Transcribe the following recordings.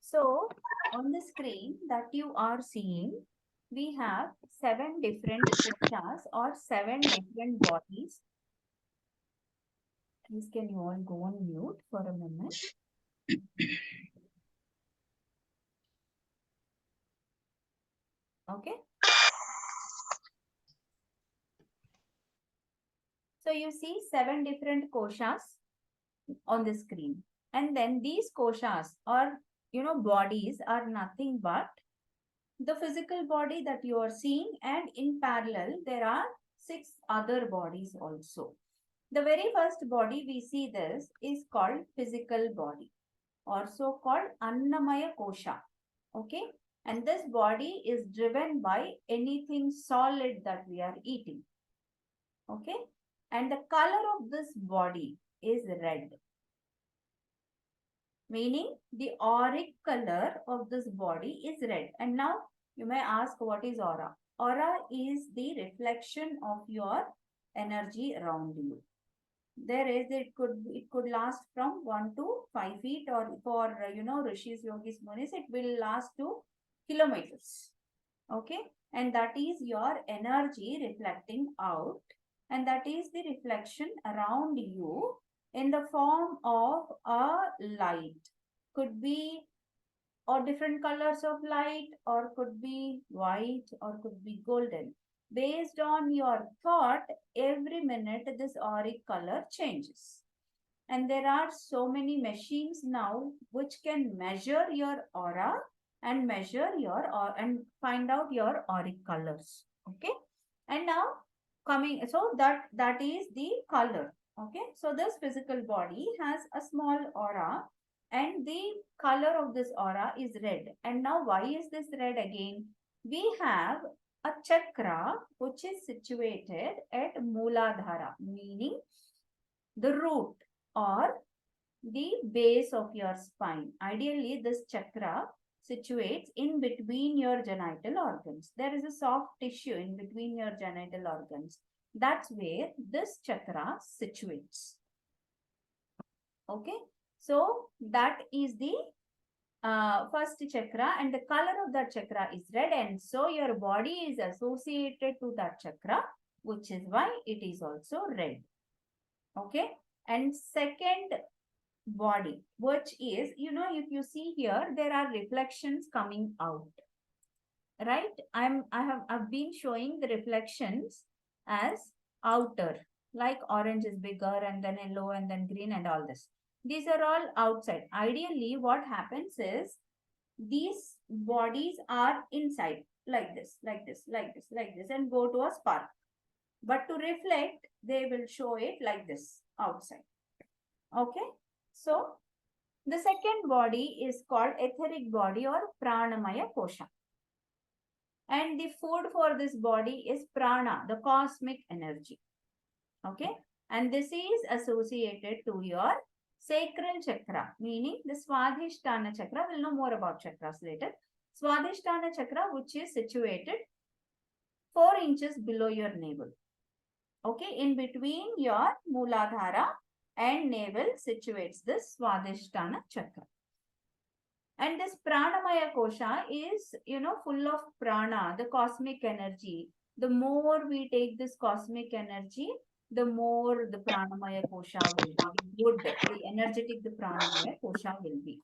So on the screen that you are seeing, we have 7 different koshas or 7 different bodies. Please can you all go on mute for a moment? Okay. So you see 7 different koshas on the screen. And then these koshas or, bodies are nothing but the physical body that you are seeing, and in parallel, there are 6 other bodies also. The very first body we see this is called physical body, also called Annamaya Kosha. Okay. And this body is driven by anything solid that we are eating. Okay. And the color of this body is red. Meaning the auric color of this body is red. And now you may ask, what is aura? Aura is the reflection of your energy around you. It could last from 1 to 5 feet, or for rishis, yogis, munis, it will last to kilometers. Okay. And that is your energy reflecting out, and that is the reflection around you in the form of a light. Could be or different colors of light, or could be white, or could be golden. Based on your thought, every minute this auric color changes. And there are so many machines now which can measure your aura and measure your and find out your auric colors. Okay. And now so that is the color. Okay. So this physical body has a small aura, and the color of this aura is red. And now why is this red again? We have a chakra which is situated at Mooladhara, meaning the root or the base of your spine. Ideally, this chakra situates in between your genital organs. There is a soft tissue in between your genital organs. That's where this chakra situates. Okay. So that is the first chakra, and the color of that chakra is red, and so your body is associated to that chakra, which is why it is also red. Okay. And second body, which is, if you see here, there are reflections coming out, right? I've been showing the reflections as outer, like orange is bigger, and then yellow, and then green, and all this. These are all outside. Ideally, what happens is these bodies are inside, like this, like this, like this, like this, and go to a spark. But to reflect, they will show it like this outside. Okay. So the second body is called etheric body or pranamaya kosha. And the food for this body is prana, the cosmic energy. Okay. And this is associated to your sacral chakra, meaning the Swadhisthana chakra. We'll know more about chakras later. Swadhisthana chakra, which is situated 4 inches below your navel. Okay. In between your Mooladhara and navel situates this Swadhisthana chakra. And this pranamaya kosha is, full of prana, the cosmic energy. The more we take this cosmic energy, the more the pranamaya kosha will be good. The energetic the pranamaya kosha will be.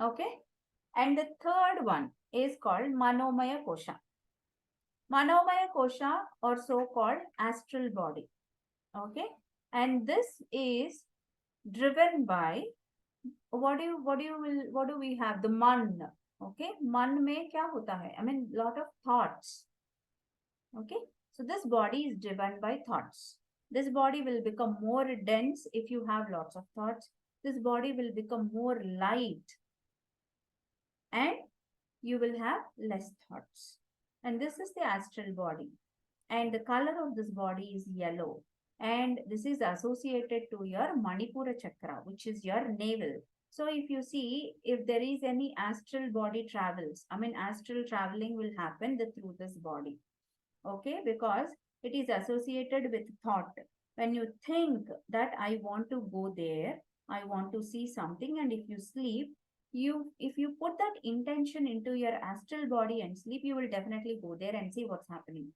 Okay. And the third one is called manomaya kosha. Manomaya kosha, or so called astral body. Okay. And this is driven by what do we have? The man. Okay. Man mein kya hota hai? I mean, lot of thoughts. Okay. So this body is driven by thoughts. This body will become more dense if you have lots of thoughts. This body will become more light, and you will have less thoughts. And this is the astral body. And the color of this body is yellow. And this is associated to your Manipura chakra, which is your navel. So if you see, if there is any astral body travels, astral traveling will happen through this body. Okay, because it is associated with thought. When you think that I want to go there, I want to see something, and if you sleep, if you put that intention into your astral body and sleep, you will definitely go there and see what's happening.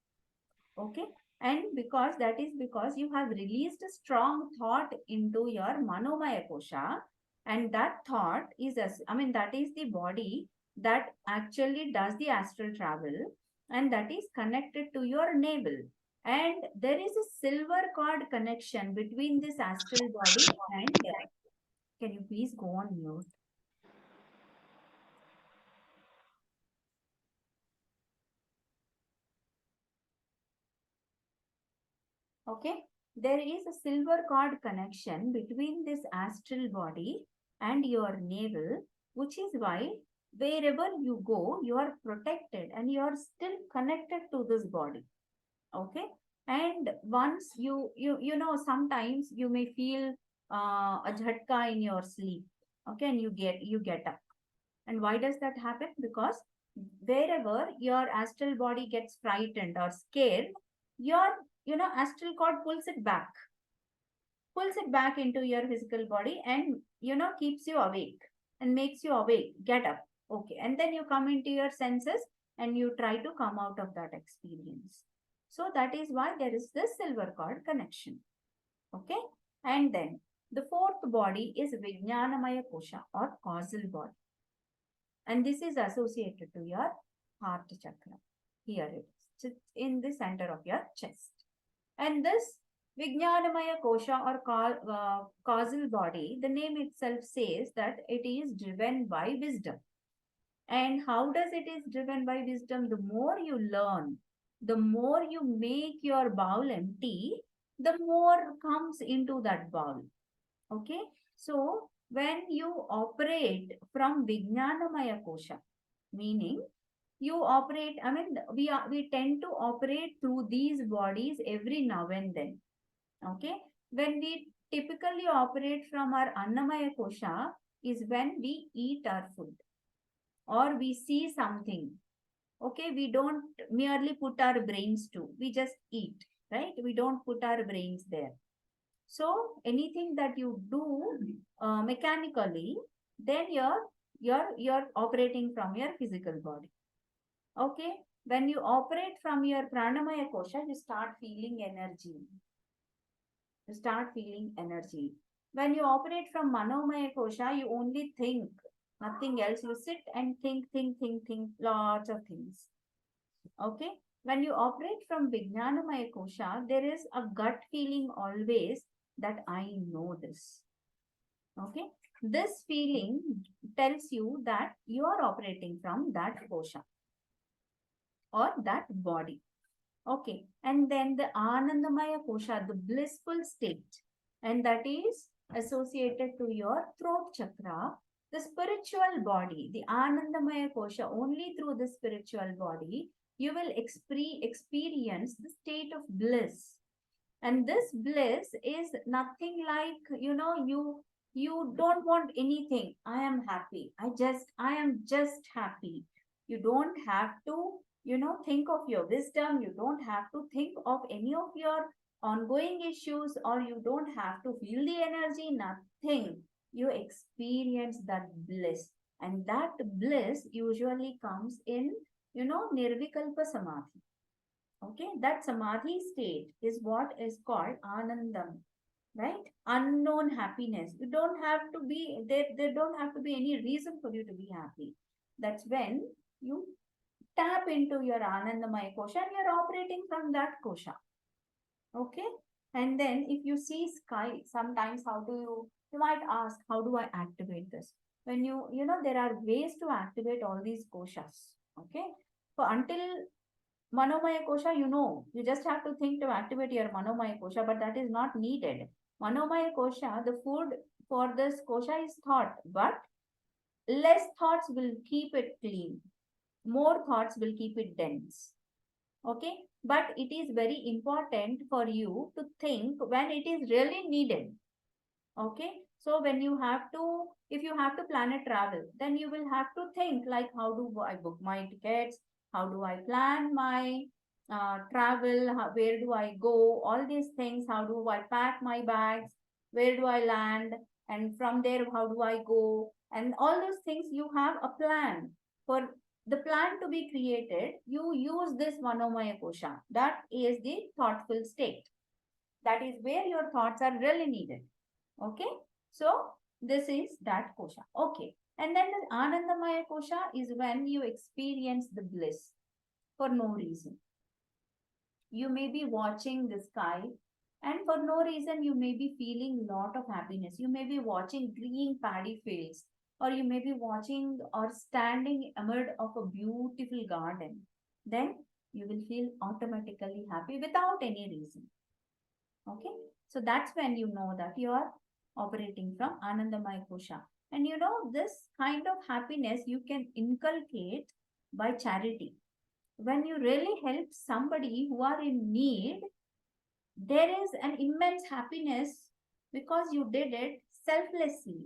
Okay. And because you have released a strong thought into your manomaya kosha, and that thought is, that is the body that actually does the astral travel, and that is connected to your navel. And there is a silver cord connection between this astral body and, can you please go on mute? Okay, there is a silver cord connection between this astral body and your navel, which is why wherever you go, you are protected and you are still connected to this body. Okay, and once sometimes you may feel a jhatka in your sleep. Okay, and you get up. And why does that happen? Because wherever your astral body gets frightened or scared, your astral cord pulls it back into your physical body, and keeps you awake and makes you awake, get up. Okay, and then you come into your senses and you try to come out of that experience. So that is why there is this silver cord connection. Okay, and then the fourth body is Vijnanamaya Kosha, or causal body, and this is associated to your heart chakra. Here it is. It's in the center of your chest. And this Vijnanamaya Kosha, or causal body, the name itself says that it is driven by wisdom. And how does it is driven by wisdom? The more you learn, the more you make your bowl empty, the more comes into that bowl. Okay. So when you operate from Vijnanamaya Kosha, meaning you operate, we tend to operate through these bodies every now and then. Okay. When we typically operate from our Annamaya Kosha is when we eat our food or we see something. Okay. We don't merely put our brains to, we just eat, right? We don't put our brains there. So anything that you do mechanically, then you're operating from your physical body. Okay. When you operate from your pranamaya kosha, you start feeling energy. You start feeling energy. When you operate from manomaya kosha, you only think, nothing else. You sit and think, lots of things. Okay. When you operate from Vijnanamaya Kosha, there is a gut feeling always that I know this. Okay. This feeling tells you that you are operating from that kosha or that body. Okay. And then the Anandamaya Kosha, the blissful state, and that is associated to your throat chakra, the spiritual body, the Anandamaya Kosha. Only through the spiritual body you will experience the state of bliss. And this bliss is nothing like, you don't want anything. I am happy. I am just happy. You don't have to, think of your wisdom. You don't have to think of any of your ongoing issues, or you don't have to feel the energy, nothing. You experience that bliss. And that bliss usually comes in, Nirvikalpa Samadhi. Okay, that Samadhi state is what is called Anandam, right? Unknown happiness. You don't have to be, there don't have to be any reason for you to be happy. That's when you tap into your Anandamaya kosha and you're operating from that kosha. Okay, and then if you see sky, sometimes you might ask, how do I activate this? When there are ways to activate all these koshas. Okay, so until Manomaya kosha, you just have to think to activate your Manomaya kosha, but that is not needed. Manomaya kosha, the food for this kosha is thought, but less thoughts will keep it clean. More thoughts will keep it dense. Okay, but it is very important for you to think when it is really needed. Okay, so when you have to, if you have to plan a travel, then you will have to think like, how do I book my tickets? How do I plan my travel, where do I go, all these things, how do I pack my bags, where do I land, and from there, how do I go, and all those things, you have a plan. For the plan to be created, you use this Manomaya Kosha. That is the thoughtful state. That is where your thoughts are really needed. Okay, so this is that kosha. Okay, and then the Anandamaya Kosha is when you experience the bliss for no reason. You may be watching the sky, and for no reason you may be feeling lot of happiness. You may be watching green paddy fields, or you may be watching or standing amid of a beautiful garden. Then you will feel automatically happy without any reason. Okay, so that's when you know that you are operating from Anandamaya Kosha. And you know, this kind of happiness you can inculcate by charity. When you really help somebody who are in need, there is an immense happiness because you did it selflessly.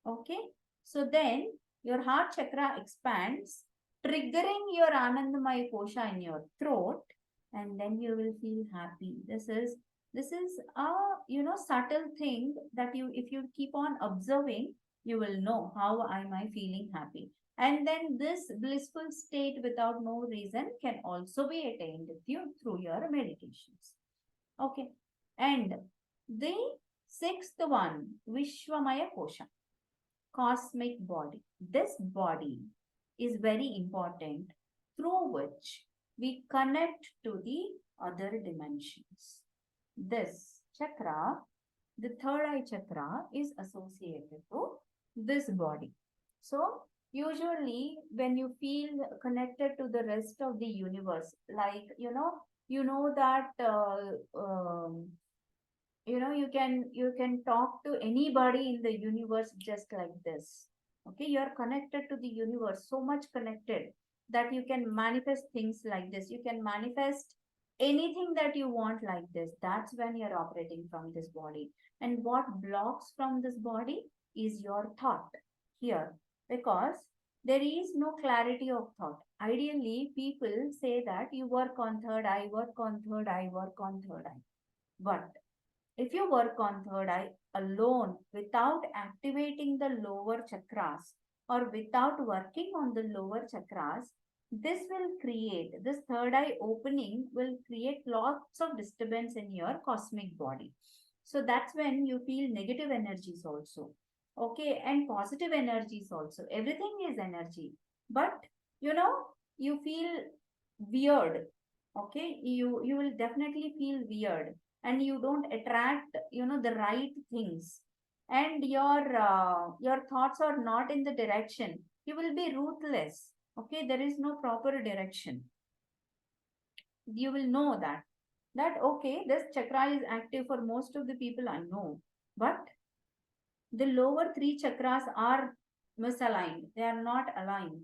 Okay, so then your heart chakra expands, triggering your Anandamaya Kosha in your throat, and then you will feel happy. This is a subtle thing that you, if you keep on observing, you will know how am I feeling happy. And then this blissful state without no reason can also be attained through your meditations. Okay, and the sixth one, Vishwamaya Kosha, cosmic body. This body is very important, through which we connect to the other dimensions. This chakra, the third eye chakra, is associated to this body. So, usually, when you feel connected to the rest of the universe, like you know that you can talk to anybody in the universe just like this. Okay, you're connected to the universe, so much connected that you can manifest things like this. You can manifest anything that you want like this. That's when you're operating from this body. And what blocks from this body is your thought here, because there is no clarity of thought. Ideally, people say that you work on third eye, work on third eye, work on third eye. But if you work on third eye alone without activating the lower chakras, or without working on the lower chakras, this third eye opening will create lots of disturbance in your cosmic body. So that's when you feel negative energies also. Okay, and positive energies also. Everything is energy. But you know, you feel weird. Okay, you will definitely feel weird, and you don't attract the right things, and your thoughts are not in the direction. You will be ruthless. Okay, there is no proper direction. You will know that okay, this chakra is active for most of the people, I know, but the lower three chakras are misaligned, they are not aligned.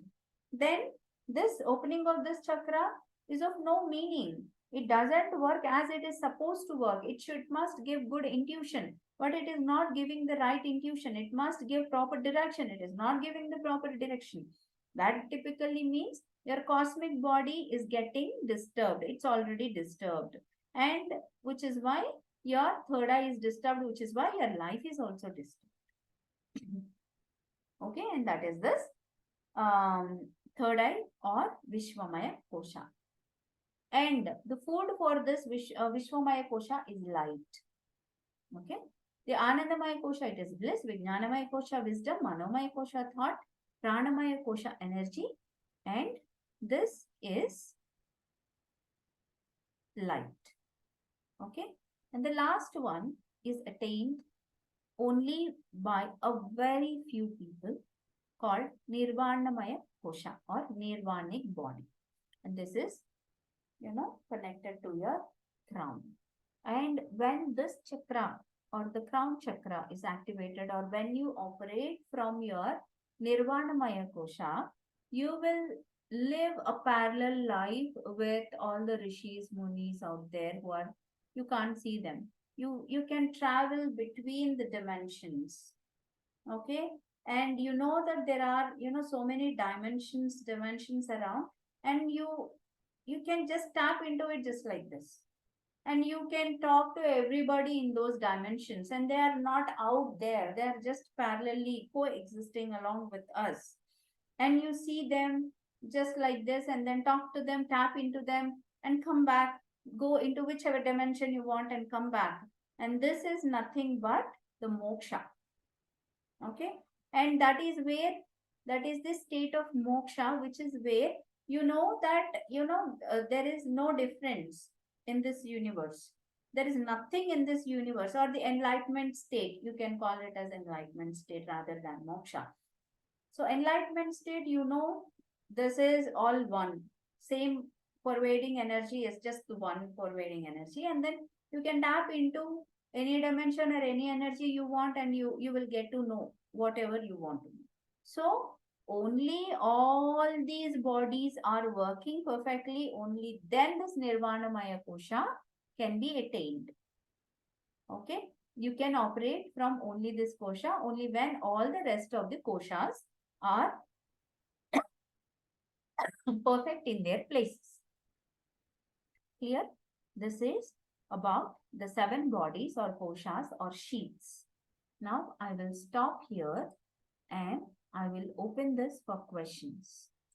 Then this opening of this chakra is of no meaning. It doesn't work as it is supposed to work. It should must give good intuition, but it is not giving the right intuition. It must give proper direction. It is not giving the proper direction. That typically means your cosmic body is getting disturbed. It's already disturbed, and which is why your third eye is disturbed, which is why your life is also disturbed. Okay, and that is this third eye or Vishwamaya Kosha. And the food for this Vishwamaya Kosha is light. Okay, the Anandamaya Kosha, it is bliss. Vijnanamaya Kosha, wisdom. Manomaya Kosha, thought. Pranamaya Kosha, energy. And this is light. Okay, and the last one is attained only by a very few people, called Nirvanamaya Kosha or Nirvanic body. And this is, connected to your crown. And when this chakra or the crown chakra is activated, or when you operate from your Nirvanamaya Kosha, you will live a parallel life with all the rishis, munis out there who are, you can't see them. You can travel between the dimensions. Okay, and you know that there are so many dimensions around, and You can just tap into it just like this. And you can talk to everybody in those dimensions, and they are not out there. They are just parallelly coexisting along with us. And you see them just like this, and then talk to them, tap into them, and come back, go into whichever dimension you want and come back. And this is nothing but the moksha. Okay. And that is where, that is the state of moksha, which is where you know that, there is no difference in this universe. There is nothing in this universe, or the enlightenment state. You can call it as enlightenment state rather than moksha. So enlightenment state, this is all one. Same pervading energy is just the one pervading energy. And then you can tap into any dimension or any energy you want, and you will get to know whatever you want to know. So only all these bodies are working perfectly, only then this Nirvana Maya Kosha can be attained. Okay. You can operate from only this kosha only when all the rest of the koshas are perfect in their places. Here, this is about the 7 bodies or koshas or sheaths. Now, I will stop here and I will open this for questions.